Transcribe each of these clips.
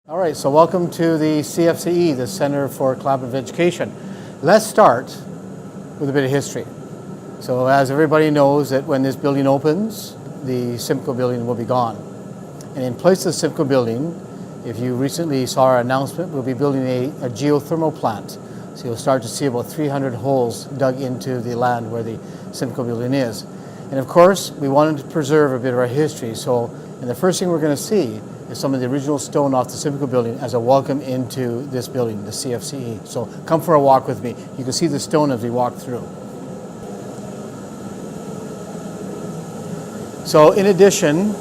All right, so welcome to the CFCE, the Center for Collaborative Education. Let's start with a bit of history. So as everybody knows that when this building opens, the Simcoe building will be gone. And in place of the Simcoe building, if you recently saw our announcement, we'll be building a geothermal plant. So you'll start to see about 300 holes dug into the land where the Simcoe building is. And of course, we wanted to preserve a bit of our history. And the first thing we're going to see is some of the original stone off the Simcoe building as a welcome into this building, the CFCE. So come for a walk with me. You can see the stone as we walk through. So in addition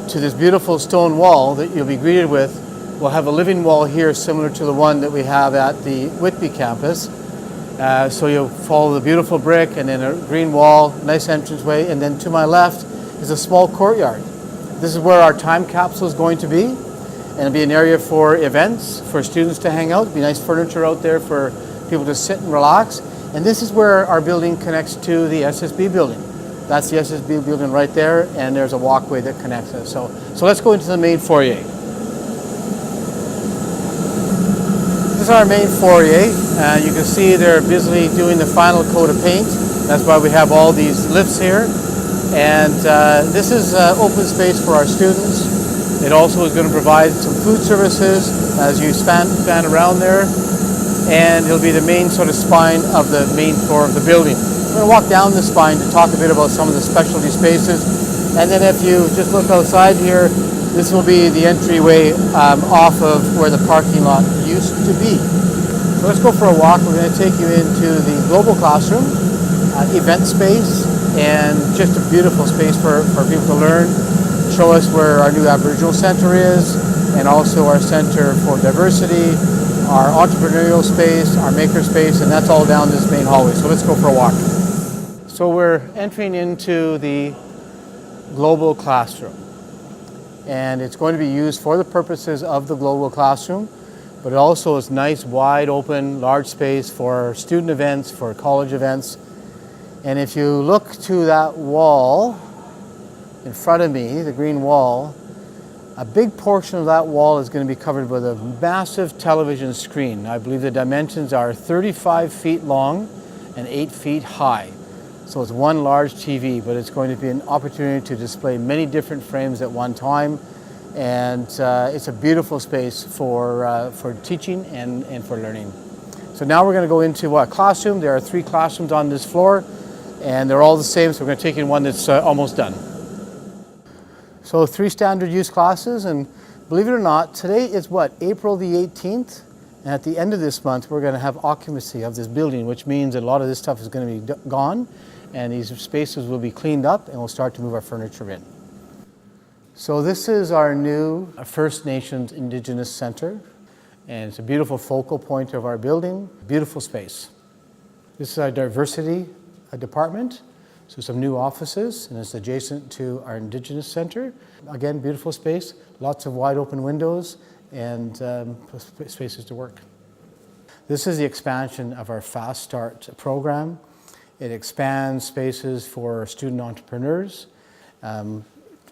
to this beautiful stone wall that you'll be greeted with, we'll have a living wall here similar to the one that we have at the Whitby campus. So you'll follow the beautiful brick and then a green wall, nice entranceway, and then to my left is a small courtyard. This is where our time capsule is going to be, and it'll be an area for events, for students to hang out. There'll be nice furniture out there for people to sit and relax. And this is where our building connects to the SSB building. That's the SSB building right there, and there's a walkway that connects us. So let's go into the main foyer. This is our main foyer. You can see they're busily doing the final coat of paint. That's why we have all these lifts here. And this is open space for our students. It also is going to provide some food services as you span around there. And it'll be the main sort of spine of the main floor of the building. We're going to walk down the spine to talk a bit about some of the specialty spaces. And then if you just look outside here, this will be the entryway off of where the parking lot used to be. So let's go for a walk. We're going to take you into the global classroom, event space, and just a beautiful space for people to learn, show us where our new Aboriginal Center is, and also our Center for Diversity, our entrepreneurial space, our maker space, and that's all down this main hallway. So let's go for a walk. So we're entering into the global classroom, and it's going to be used for the purposes of the global classroom, but it also is nice, wide open, large space for student events, for college events. And if you look to that wall in front of me, the green wall, a big portion of that wall is going to be covered with a massive television screen. I believe the dimensions are 35 feet long and 8 feet high. So it's one large TV, but it's going to be an opportunity to display many different frames at one time. And it's a beautiful space for teaching and for learning. So now we're going to go into what? Classroom. There are 3 classrooms on this floor, and they're all the same, so we're going to take in one that's almost done. So 3 standard use classes, and believe it or not, today is what, April the 18th? And at the end of this month, we're going to have occupancy of this building, which means that a lot of this stuff is going to be gone, and these spaces will be cleaned up, and we'll start to move our furniture in. So this is our new First Nations Indigenous Center, and it's a beautiful focal point of our building, beautiful space. This is our diversity department, so some new offices, and it's adjacent to our Indigenous Center. Again, beautiful space, lots of wide open windows and spaces to work. This is the expansion of our Fast Start program. It expands spaces for student entrepreneurs.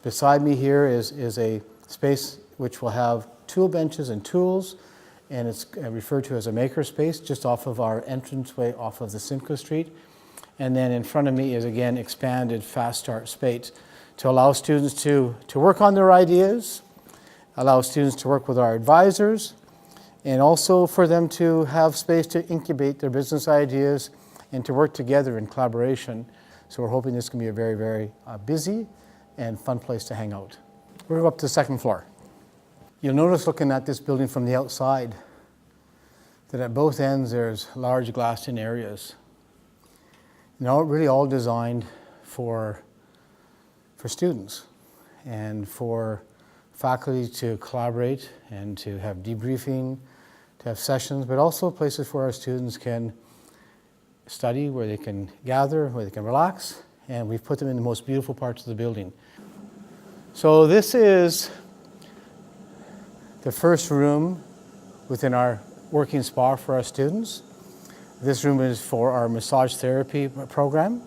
Beside me here is a space which will have tool benches and tools, and it's referred to as a maker space just off of our entranceway off of the Simcoe Street. And then in front of me is again expanded Fast Start space to allow students to work on their ideas, allow students to work with our advisors, and also for them to have space to incubate their business ideas and to work together in collaboration. So we're hoping this can be a very, very busy and fun place to hang out. We're going to go up to the 2nd floor. You'll notice looking at this building from the outside that at both ends there's large glassed-in areas. Really all designed for students and for faculty to collaborate and to have debriefing, to have sessions, but also places where our students can study, where they can gather, where they can relax, and we've put them in the most beautiful parts of the building. So this is the first room within our working spa for our students. This room is for our massage therapy program,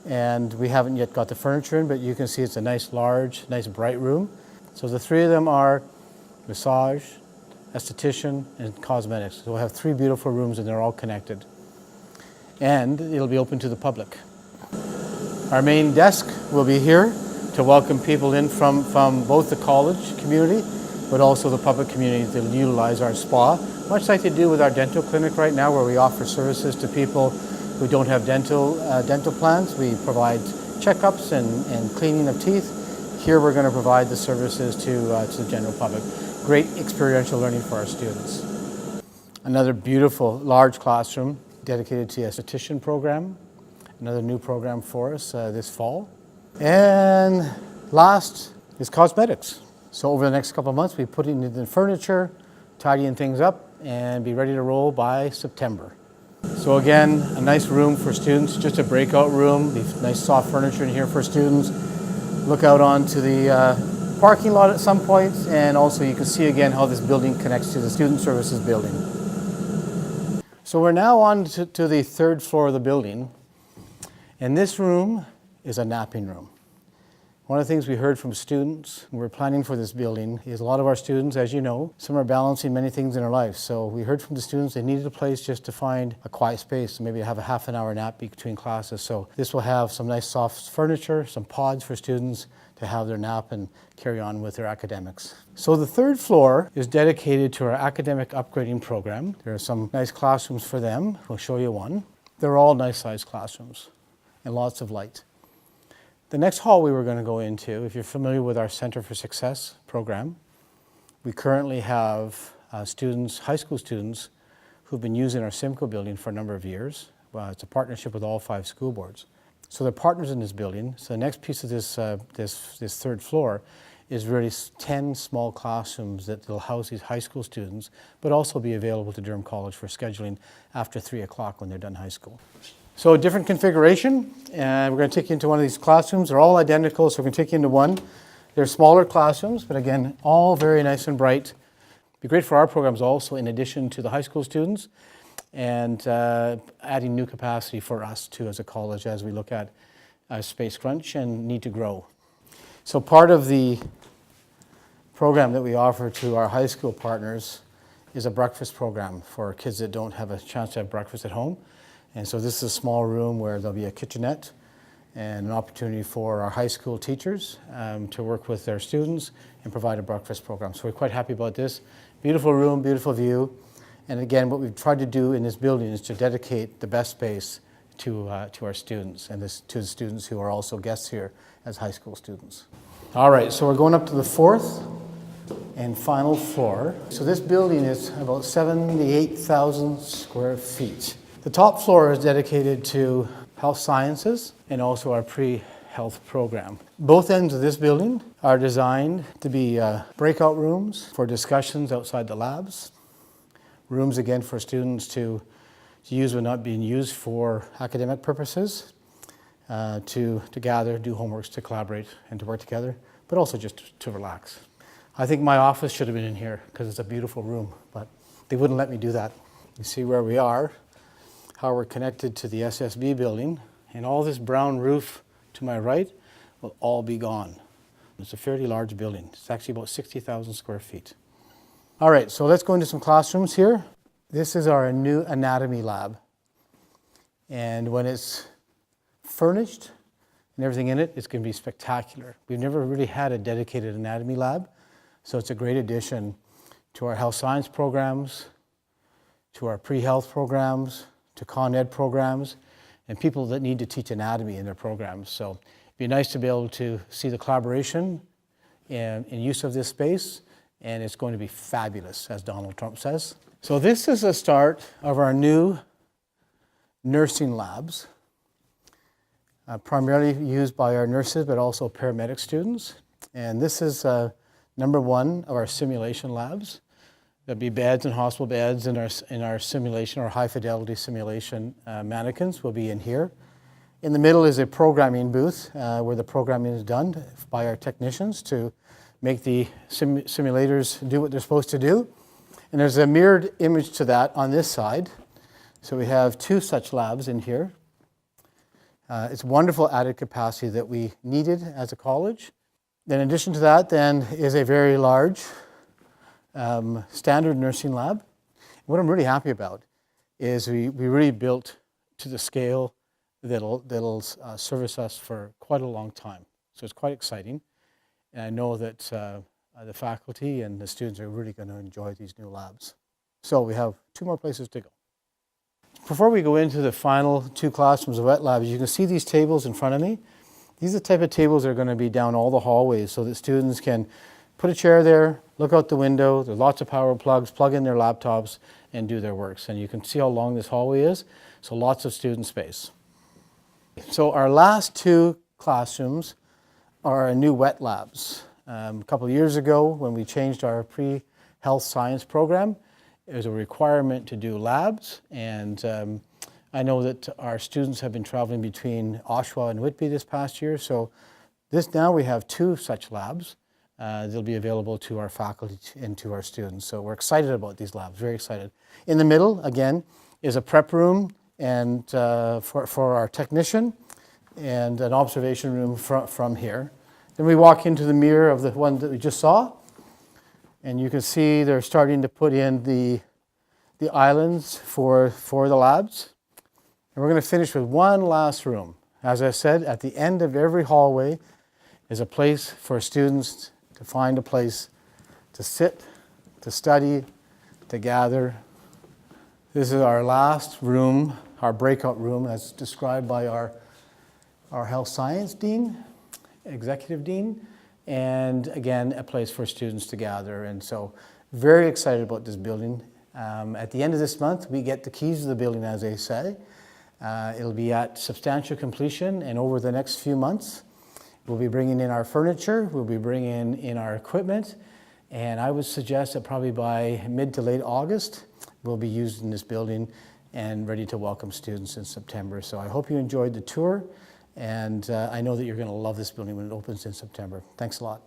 and we haven't yet got the furniture in, but you can see it's a nice large, nice bright room. So the three of them are massage, esthetician, and cosmetics. So we'll have three beautiful rooms and they're all connected. And it'll be open to the public. Our main desk will be here to welcome people in from both the college community, but also the public community to utilize our spa, much like they do with our dental clinic right now, where we offer services to people who don't have dental plans. We provide checkups and cleaning of teeth. Here we're going to provide the services to the general public. Great experiential learning for our students. Another beautiful large classroom dedicated to the esthetician program. Another new program for us this fall. And last is cosmetics. So over the next couple of months, we'll be putting in the furniture, tidying things up, and be ready to roll by September. So again, a nice room for students, just a breakout room, nice soft furniture in here for students. Look out onto the parking lot at some point, and also you can see again how this building connects to the student services building. So we're now on to the third floor of the building, and this room is a napping room. One of the things we heard from students when we're planning for this building is a lot of our students, as you know, some are balancing many things in their life. So we heard from the students they needed a place just to find a quiet space, maybe have a half an hour nap between classes. So this will have some nice soft furniture, some pods for students to have their nap and carry on with their academics. So the third floor is dedicated to our academic upgrading program. There are some nice classrooms for them. We'll show you one. They're all nice sized classrooms and lots of light. The next hall we were going to go into, if you're familiar with our Center for Success program, we currently have students, high school students, who've been using our Simcoe building for a number of years. It's a partnership with all 5 school boards. So they're partners in this building. So the next piece of this third floor is really 10 small classrooms that will house these high school students, but also be available to Durham College for scheduling after 3 o'clock when they're done high school. So a different configuration, and we're going to take you into one of these classrooms. They're all identical, so we're going to take you into one. They're smaller classrooms, but again, all very nice and bright. Be great for our programs also, in addition to the high school students, and adding new capacity for us too as a college as we look at space crunch and need to grow. So part of the program that we offer to our high school partners is a breakfast program for kids that don't have a chance to have breakfast at home. And so this is a small room where there'll be a kitchenette and an opportunity for our high school teachers to work with their students and provide a breakfast program. So we're quite happy about this. Beautiful room, beautiful view. And again, what we've tried to do in this building is to dedicate the best space to our students and to the students who are also guests here as high school students. All right, so we're going up to the fourth and final floor. So this building is about 78,000 square feet. The top floor is dedicated to health sciences and also our pre-health program. Both ends of this building are designed to be breakout rooms for discussions outside the labs, rooms again for students to use when not being used for academic purposes, to gather, do homeworks, to collaborate and to work together, but also just to relax. I think my office should have been in here because it's a beautiful room, but they wouldn't let me do that. You see where we are, how we're connected to the SSB building, and all this brown roof to my right will all be gone. It's a fairly large building. It's actually about 60,000 square feet. All right, so let's go into some classrooms here. This is our new anatomy lab. And when it's furnished and everything in it, it's going to be spectacular. We've never really had a dedicated anatomy lab, so it's a great addition to our health science programs, to our pre-health programs, to Con Ed programs, and people that need to teach anatomy in their programs. So it'd be nice to be able to see the collaboration and use of this space, and it's going to be fabulous, as Donald Trump says. So this is the start of our new nursing labs, primarily used by our nurses, but also paramedic students. And this is number one of our simulation labs. There'll be beds and hospital beds in our simulation, our high fidelity simulation mannequins will be in here. In the middle is a programming booth where the programming is done by our technicians to make the simulators do what they're supposed to do. And there's a mirrored image to that on this side. So we have 2 such labs in here. It's wonderful added capacity that we needed as a college. In addition to that then is a very large standard nursing lab. What I'm really happy about is we really built to the scale that'll service us for quite a long time. So it's quite exciting. And I know that the faculty and the students are really going to enjoy these new labs. So we have 2 more places to go. Before we go into the final 2 classrooms of wet labs, you can see these tables in front of me. These are the type of tables that are going to be down all the hallways so that students can put a chair there, look out the window, there's lots of power plugs, plug in their laptops and do their works. And you can see how long this hallway is, so lots of student space. So our last 2 classrooms are our new wet labs. A couple of years ago when we changed our pre-health science program, it was a requirement to do labs, and I know that our students have been traveling between Oshawa and Whitby this past year, so now we have 2 such labs. They'll be available to our faculty and to our students. So we're excited about these labs, very excited. In the middle, again, is a prep room and for our technician and an observation room from here. Then we walk into the mirror of the one that we just saw, and you can see they're starting to put in the islands for the labs. And we're going to finish with one last room. As I said, at the end of every hallway is a place for students to find a place to sit, to study, to gather. This is our last room, our breakout room, as described by our health science dean, executive dean, and again, a place for students to gather. And so, very excited about this building. At the end of this month, we get the keys to the building, as they say. It'll be at substantial completion, and over the next few months, we'll be bringing in our furniture, we'll be bringing in our equipment, and I would suggest that probably by mid to late August, we'll be used in this building and ready to welcome students in September. So I hope you enjoyed the tour, and I know that you're going to love this building when it opens in September. Thanks a lot.